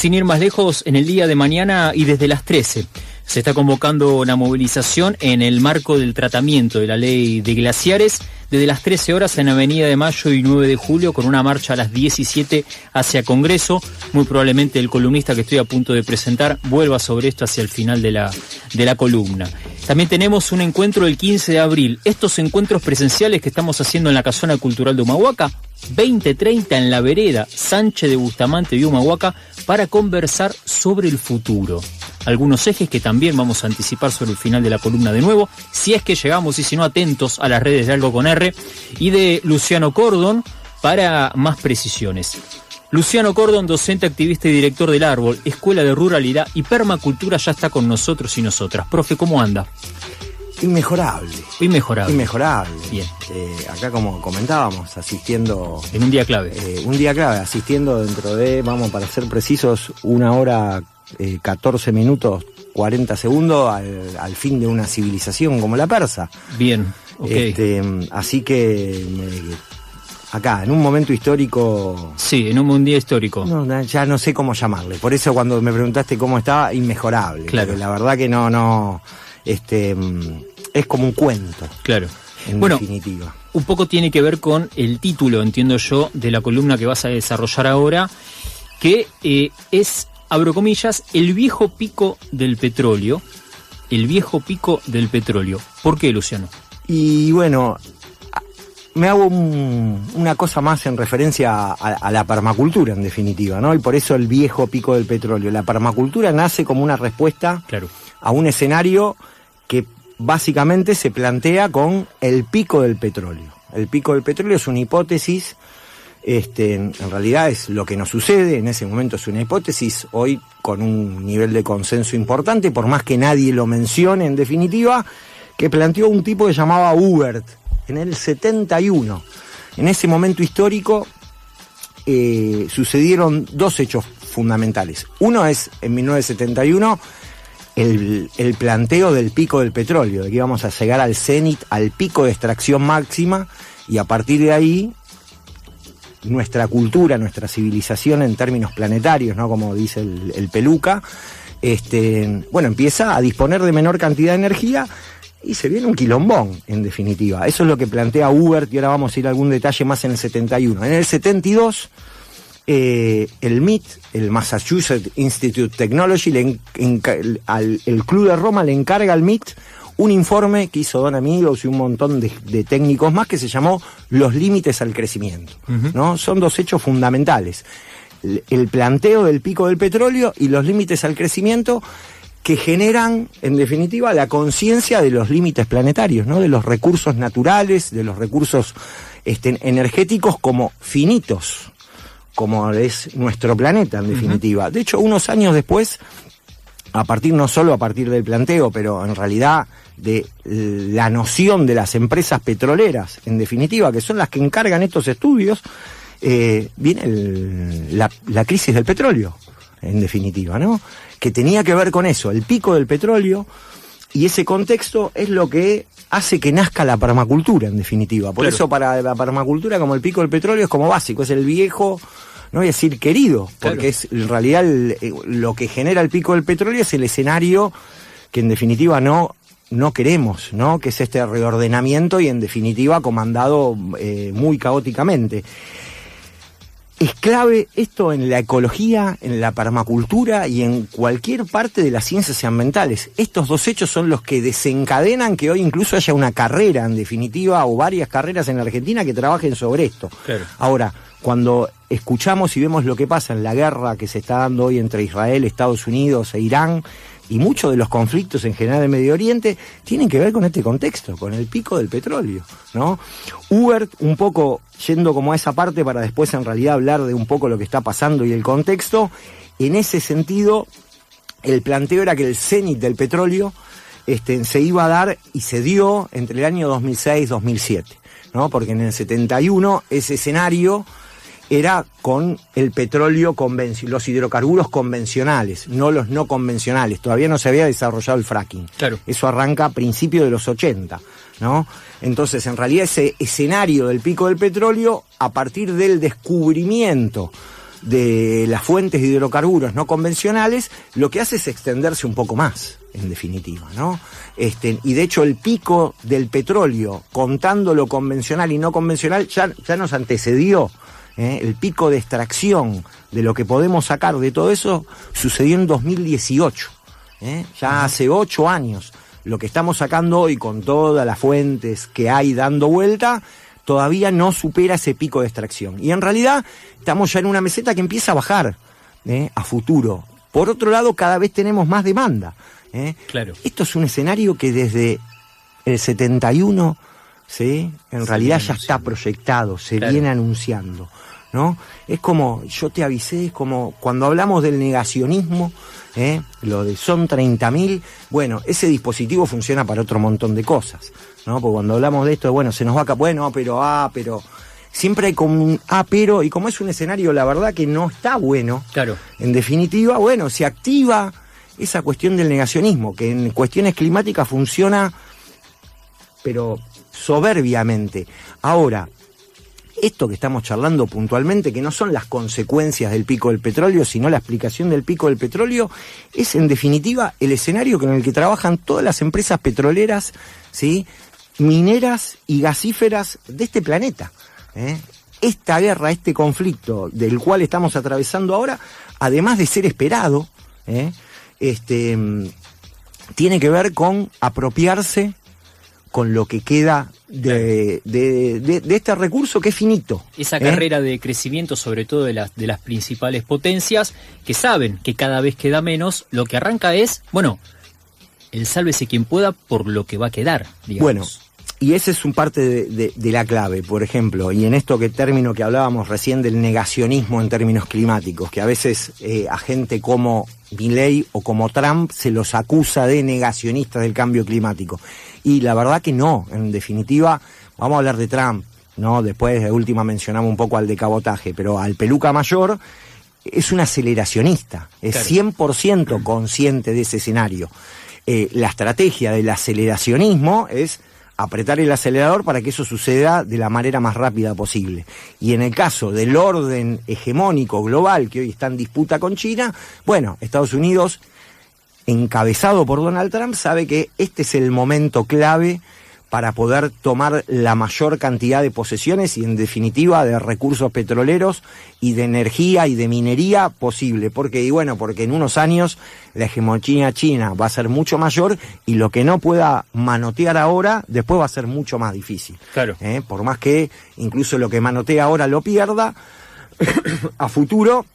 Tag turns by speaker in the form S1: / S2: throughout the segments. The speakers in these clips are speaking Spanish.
S1: Sin ir más lejos, en el día de mañana y desde las 13 se está convocando una movilización en el marco del tratamiento de la ley de glaciares desde las 13 horas en Avenida de Mayo y 9 de Julio con una marcha a las 17 hacia Congreso. Muy probablemente el columnista que estoy a punto de presentar vuelva sobre esto hacia el final de la columna. También tenemos un encuentro el 15 de abril. Estos encuentros presenciales que estamos haciendo en la Casona Cultural de Humahuaca, 20:30 en la vereda Sánchez de Bustamante de Humahuaca, para conversar sobre el futuro. Algunos ejes que también vamos a anticipar sobre el final de la columna de nuevo, si es que llegamos y si no, atentos a las redes de Algo con R y de Luciano Cordon para más precisiones. Luciano Cordon, docente, activista y director del Árbol, Escuela de Ruralidad y Permacultura, ya está con nosotros y nosotras. Profe, ¿cómo anda?
S2: Inmejorable.
S1: Bien.
S2: Acá, como comentábamos, asistiendo...
S1: En un día clave.
S2: Asistiendo dentro de, para ser precisos, 1 hora, 14 minutos, 40 segundos al fin de una civilización como la persa.
S1: Bien, ok.
S2: Así que... acá, en un momento histórico...
S1: Sí, en un día histórico.
S2: No, ya no sé cómo llamarle. Por eso cuando me preguntaste cómo estaba, inmejorable.
S1: Claro.
S2: La verdad que no... es como un cuento.
S1: Claro.
S2: En definitiva.
S1: Un poco tiene que ver con el título, entiendo yo, de la columna que vas a desarrollar ahora, que es, abro comillas, el viejo pico del petróleo. El viejo pico del petróleo. ¿Por qué, Luciano?
S2: Y bueno, me hago una cosa más en referencia a la permacultura, en definitiva, ¿no? Y por eso el viejo pico del petróleo. La permacultura nace como una respuesta, claro, a un escenario que básicamente se plantea con el pico del petróleo. El pico del petróleo es una hipótesis, en realidad es lo que nos sucede, en ese momento es una hipótesis, hoy con un nivel de consenso importante, por más que nadie lo mencione, en definitiva, que planteó un tipo que llamaba Hubert en el 71. En ese momento histórico sucedieron 2 hechos fundamentales. Uno es, en 1971, el planteo del pico del petróleo, de que íbamos a llegar al cenit, al pico de extracción máxima, y a partir de ahí nuestra cultura, nuestra civilización en términos planetarios, ¿no? Como dice el Peluca, empieza a disponer de menor cantidad de energía y se viene un quilombón, en definitiva. Eso es lo que plantea Hubert, y ahora vamos a ir a algún detalle más en el 71. En el 72... el MIT, el Massachusetts Institute of Technology, el Club de Roma le encarga al MIT un informe que hizo Don Amigos y un montón de técnicos más, que se llamó Los límites al crecimiento, ¿no? Son 2 hechos fundamentales: el planteo del pico del petróleo y los límites al crecimiento, que generan, en definitiva, la conciencia de los límites planetarios, ¿no? De los recursos naturales, de los recursos energéticos como finitos, como es nuestro planeta, en definitiva. De hecho, unos años después, no solo a partir del planteo, pero en realidad de la noción de las empresas petroleras, en definitiva, que son las que encargan estos estudios, viene la crisis del petróleo, en definitiva, ¿no? Que tenía que ver con eso, el pico del petróleo, y ese contexto es lo que hace que nazca la permacultura, en definitiva. Por eso, para la permacultura, como el pico del petróleo es como básico, es el viejo, no voy a decir querido, porque es en realidad lo que genera el pico del petróleo es el escenario que en definitiva no queremos, ¿no? Que es este reordenamiento y en definitiva comandado muy caóticamente. Es clave esto en la ecología, en la permacultura y en cualquier parte de las ciencias ambientales. Estos 2 hechos son los que desencadenan que hoy incluso haya una carrera, en definitiva, o varias carreras en la Argentina que trabajen sobre esto. Claro. Ahora, cuando escuchamos y vemos lo que pasa en la guerra que se está dando hoy entre Israel, Estados Unidos e Irán, y muchos de los conflictos en general en Medio Oriente tienen que ver con este contexto, con el pico del petróleo, ¿no? Hubert, un poco yendo como a esa parte para después en realidad hablar de un poco lo que está pasando y el contexto, en ese sentido el planteo era que el cenit del petróleo se iba a dar y se dio entre el año 2006 y 2007, ¿no? Porque en el 71 ese escenario era con el petróleo los hidrocarburos convencionales, no los no convencionales. Todavía no se había desarrollado el fracking. Claro. Eso arranca a principios de los 80, ¿no? Entonces, en realidad, ese escenario del pico del petróleo, a partir del descubrimiento de las fuentes de hidrocarburos no convencionales, lo que hace es extenderse un poco más, en definitiva, ¿no? Y de hecho el pico del petróleo, contando lo convencional y no convencional, ya nos antecedió. El pico de extracción de lo que podemos sacar de todo eso sucedió en 2018. Ya hace 8 años. Lo que estamos sacando hoy con todas las fuentes que hay dando vuelta todavía no supera ese pico de extracción. Y en realidad estamos ya en una meseta que empieza a bajar a futuro. Por otro lado, cada vez tenemos más demanda.
S1: Claro.
S2: Esto es un escenario que desde el 71, ¿sí? En realidad ya está proyectado, se viene anunciando, ¿no? Es como, yo te avisé, es como cuando hablamos del negacionismo, lo de son 30.000, bueno, ese dispositivo funciona para otro montón de cosas, ¿no? Porque cuando hablamos de esto, bueno, se nos va acá, bueno, pero siempre hay como un pero, y como es un escenario, la verdad que no está bueno,
S1: claro.
S2: En definitiva, bueno, se activa esa cuestión del negacionismo, que en cuestiones climáticas funciona, pero soberbiamente. Ahora, esto que estamos charlando puntualmente, que no son las consecuencias del pico del petróleo, sino la explicación del pico del petróleo, es en definitiva el escenario con el que trabajan todas las empresas petroleras, ¿sí?, mineras y gasíferas de este planeta. Esta guerra, este conflicto del cual estamos atravesando ahora, además de ser esperado, tiene que ver con apropiarse con lo que queda de este recurso que es finito.
S1: Esa carrera de crecimiento, sobre todo de las principales potencias, que saben que cada vez queda menos, lo que arranca es, bueno, el sálvese quien pueda por lo que va a quedar, digamos.
S2: Bueno, y ese es un parte de la clave, por ejemplo, y en esto término que hablábamos recién del negacionismo en términos climáticos, que a veces a gente como Milei o como Trump se los acusa de negacionistas del cambio climático. Y la verdad que no, en definitiva, vamos a hablar de Trump, ¿no? Después de última mencionamos un poco al de cabotaje, pero al peluca mayor es un aceleracionista, es 100% consciente de ese escenario. La estrategia del aceleracionismo es apretar el acelerador para que eso suceda de la manera más rápida posible. Y en el caso del orden hegemónico global que hoy está en disputa con China, bueno, Estados Unidos, encabezado por Donald Trump, sabe que este es el momento clave para poder tomar la mayor cantidad de posesiones y en definitiva de recursos petroleros y de energía y de minería posible. Porque en unos años la hegemonía china va a ser mucho mayor y lo que no pueda manotear ahora, después va a ser mucho más difícil.
S1: Claro.
S2: Por más que incluso lo que manotea ahora lo pierda, a futuro,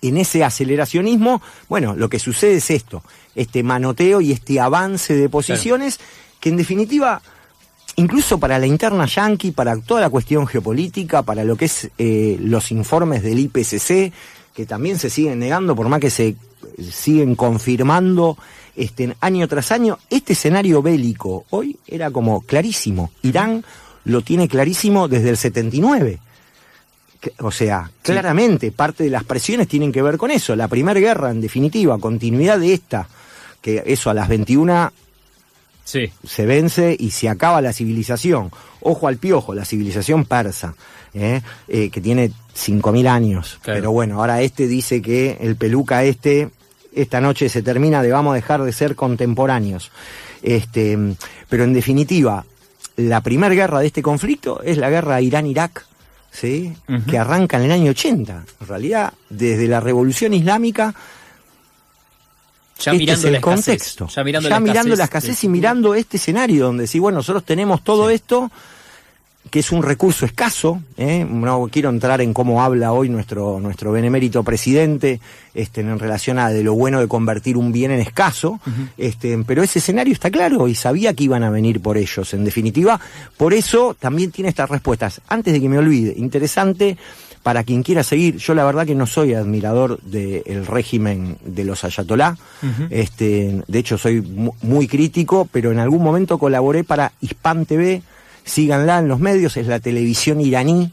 S2: en ese aceleracionismo, bueno, lo que sucede es esto, este manoteo y este avance de posiciones, que en definitiva, incluso para la interna yanqui, para toda la cuestión geopolítica, para lo que es los informes del IPCC, que también se siguen negando, por más que se siguen confirmando año tras año, este escenario bélico hoy era como clarísimo. Irán lo tiene clarísimo desde el 79. O sea, claramente parte de las presiones tienen que ver con eso. La primera guerra, en definitiva, continuidad de esta, que eso a las 21 se vence y se acaba la civilización. Ojo al piojo, la civilización persa, que tiene 5.000 años. Claro. Pero bueno, ahora dice que el peluca esta noche se termina vamos a dejar de ser contemporáneos. Pero en definitiva, la primera guerra de este conflicto es la guerra Irán-Irak, ¿sí? Que arranca en el año 80. En realidad, desde la Revolución Islámica,
S1: ya mirando
S2: es el contexto. Ya mirando la escasez y mirando este escenario donde nosotros tenemos todo esto, que es un recurso escaso, no quiero entrar en cómo habla hoy nuestro benemérito presidente en relación a de lo bueno de convertir un bien en escaso, pero ese escenario está claro y sabía que iban a venir por ellos, en definitiva. Por eso también tiene estas respuestas. Antes de que me olvide, interesante para quien quiera seguir, yo la verdad que no soy admirador del régimen de los ayatolá, de hecho soy muy crítico, pero en algún momento colaboré para Hispan TV, síganla en los medios, es la televisión iraní,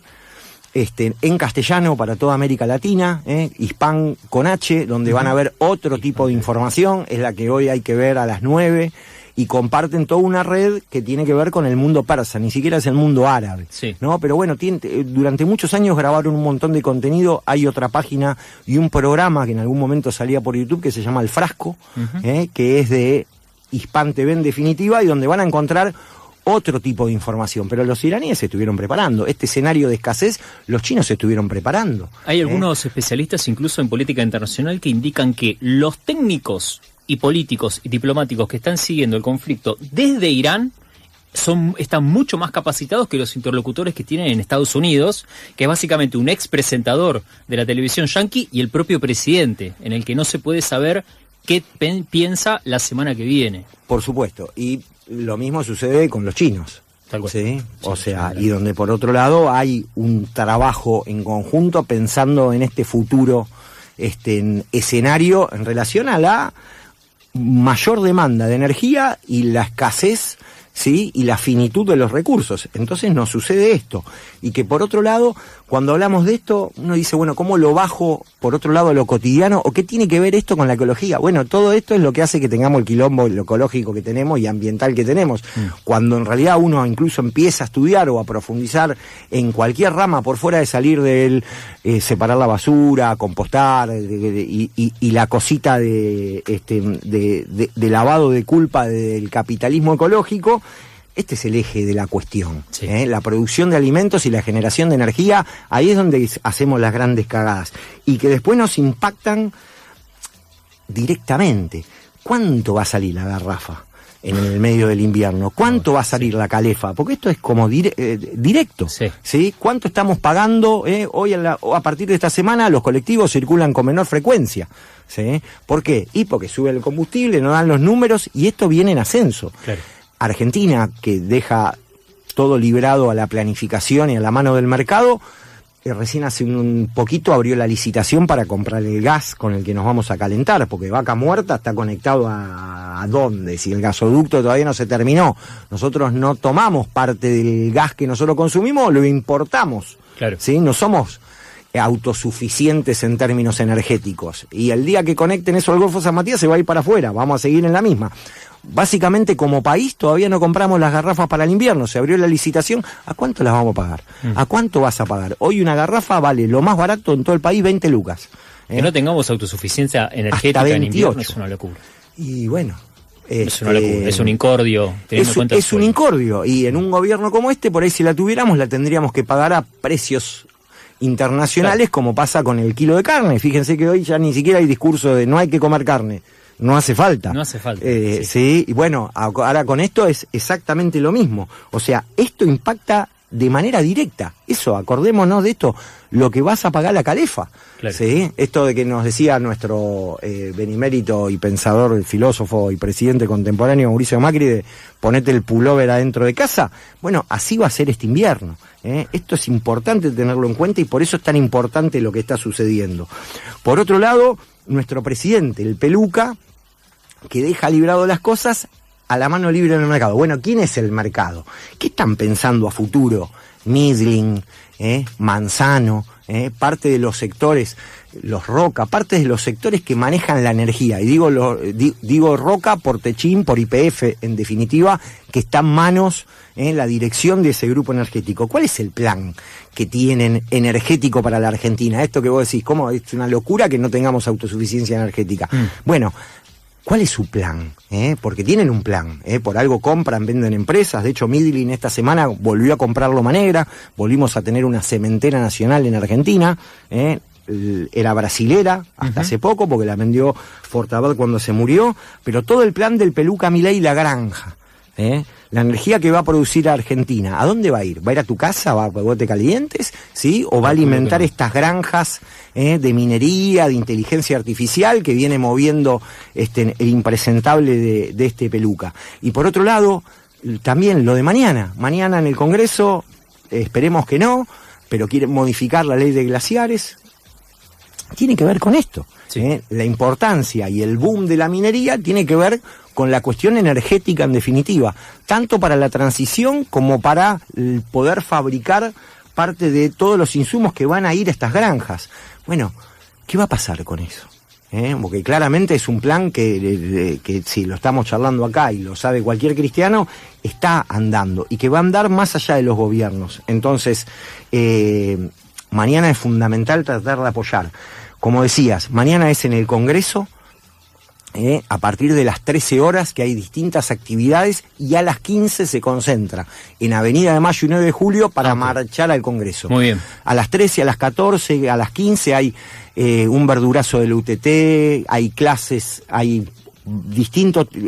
S2: en castellano para toda América Latina, Hispan con H, donde van a ver otro tipo de información, es la que hoy hay que ver a las 9, y comparten toda una red que tiene que ver con el mundo persa, ni siquiera es el mundo árabe,
S1: sí.
S2: ¿no? Pero bueno, durante muchos años grabaron un montón de contenido, hay otra página y un programa que en algún momento salía por YouTube que se llama El Frasco, que es de Hispan TV en definitiva, y donde van a encontrar otro tipo de información, pero los iraníes se estuvieron preparando. Este escenario de escasez, los chinos se estuvieron preparando.
S1: Hay algunos especialistas, incluso en política internacional, que indican que los técnicos y políticos y diplomáticos que están siguiendo el conflicto desde Irán están mucho más capacitados que los interlocutores que tienen en Estados Unidos, que es básicamente un ex presentador de la televisión yanqui y el propio presidente, en el que no se puede saber qué piensa la semana que viene.
S2: Por supuesto, y lo mismo sucede con los chinos. ¿Sí? O sea, y donde por otro lado hay un trabajo en conjunto pensando en este futuro escenario en relación a la mayor demanda de energía y la escasez, ¿sí? Y la finitud de los recursos. Entonces nos sucede esto. Y que por otro lado, cuando hablamos de esto, uno dice, bueno, ¿cómo lo bajo por otro lado a lo cotidiano? ¿O qué tiene que ver esto con la ecología? Bueno, todo esto es lo que hace que tengamos el quilombo lo ecológico que tenemos y ambiental que tenemos. Cuando en realidad uno incluso empieza a estudiar o a profundizar en cualquier rama por fuera de salir del separar la basura, compostar y la cosita de lavado de culpa del capitalismo ecológico, este es el eje de la cuestión,
S1: sí.
S2: La producción de alimentos y la generación de energía, ahí es donde hacemos las grandes cagadas, y que después nos impactan directamente. ¿Cuánto va a salir la garrafa en el medio del invierno? ¿Cuánto va a salir la calefa? Porque esto es como directo, ¿sí? ¿Cuánto estamos pagando? Hoy a partir de esta semana los colectivos circulan con menor frecuencia, ¿sí? ¿Por qué? Y porque sube el combustible, no dan los números, y esto viene en ascenso.
S1: Claro.
S2: Argentina, que deja todo librado a la planificación y a la mano del mercado, recién hace un poquito abrió la licitación para comprar el gas con el que nos vamos a calentar, porque Vaca Muerta está conectado a ¿dónde? Si el gasoducto todavía no se terminó. Nosotros no tomamos parte del gas que nosotros consumimos, lo importamos.
S1: Claro.
S2: ¿Sí? No somos autosuficientes en términos energéticos. Y el día que conecten eso al Golfo San Matías se va a ir para afuera, vamos a seguir en la misma. Básicamente, como país, todavía no compramos las garrafas para el invierno. Se abrió la licitación. ¿A cuánto las vamos a pagar? ¿A cuánto vas a pagar? Hoy una garrafa vale lo más barato en todo el país, 20 lucas.
S1: Que no tengamos autosuficiencia energética en invierno es una locura.
S2: Y bueno,
S1: es una locura, es un incordio.
S2: Es un incordio. Y en un gobierno como este, por ahí si la tuviéramos, la tendríamos que pagar a precios internacionales, claro, como pasa con el kilo de carne. Fíjense que hoy ya ni siquiera hay discurso de no hay que comer carne. No hace falta.
S1: No hace falta.
S2: Sí, y bueno, ahora con esto es exactamente lo mismo. O sea, esto impacta de manera directa. Eso, acordémonos de esto, lo que vas a pagar la calefa.
S1: Claro.
S2: ¿Sí? Esto de que nos decía nuestro benemérito y pensador, filósofo y presidente contemporáneo Mauricio Macri, de ponete el pullover adentro de casa. Bueno, así va a ser este invierno. Esto es importante tenerlo en cuenta y por eso es tan importante lo que está sucediendo. Por otro lado, nuestro presidente, el Peluca, que deja librado las cosas a la mano libre en el mercado. Bueno, ¿quién es el mercado? ¿Qué están pensando a futuro? Midling, Manzano, parte de los sectores, los Roca, parte de los sectores que manejan la energía. Y digo Roca por Techín, por YPF, en definitiva, que está en manos en la dirección de ese grupo energético. ¿Cuál es el plan que tienen energético para la Argentina? Esto que vos decís, ¿cómo? Es una locura que no tengamos autosuficiencia energética. Bueno, ¿cuál es su plan? Porque tienen un plan. Por algo compran, venden empresas. De hecho, Midlin esta semana volvió a comprar Loma Negra. Volvimos a tener una cementera nacional en Argentina. Era brasilera hasta hace poco, porque la vendió Fortabad cuando se murió. Pero todo el plan del Peluca Milei, la granja. La energía que va a producir a Argentina, ¿a dónde va a ir? ¿Va a ir a tu casa? ¿Va a bote calientes? ¿Sí? ¿O va a alimentar estas granjas de minería, de inteligencia artificial que viene moviendo el impresentable de este Peluca? Y por otro lado, también lo de mañana. Mañana en el Congreso, esperemos que no, pero quieren modificar la ley de glaciares. Tiene que ver con esto. Sí. La importancia y el boom de la minería tiene que ver con la cuestión energética en definitiva, tanto para la transición como para poder fabricar parte de todos los insumos que van a ir a estas granjas. Bueno, ¿qué va a pasar con eso? Porque claramente es un plan que si lo estamos charlando acá y lo sabe cualquier cristiano, está andando y que va a andar más allá de los gobiernos. Entonces, mañana es fundamental tratar de apoyar. Como decías, mañana es en el Congreso, a partir de las 13 horas, que hay distintas actividades, y a las 15 se concentra en Avenida de Mayo y 9 de Julio para marchar al Congreso.
S1: Muy bien.
S2: A las 13, a las 14, a las 15 hay un verdurazo del UTT, hay clases, hay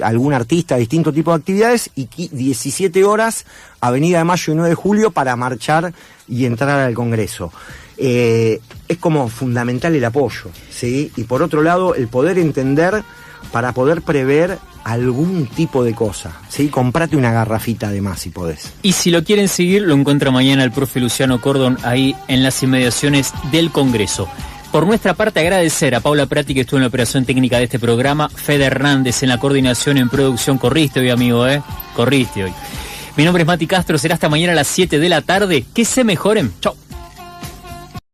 S2: algún artista, distinto tipo de actividades, y 17 horas, Avenida de Mayo y 9 de Julio para marchar y entrar al Congreso. Es como fundamental el apoyo, ¿sí? Y por otro lado, el poder entender para poder prever algún tipo de cosa, ¿sí? Comprate una garrafita además si podés.
S1: Y si lo quieren seguir, lo encuentra mañana el profe Luciano Cordon ahí en las inmediaciones del Congreso. Por nuestra parte, agradecer a Paula Prati, que estuvo en la operación técnica de este programa, Fede Hernández en la coordinación en producción. Corriste hoy, amigo, corriste hoy. Mi nombre es Mati Castro, será hasta mañana a las 7 de la tarde. Que se mejoren. Chau.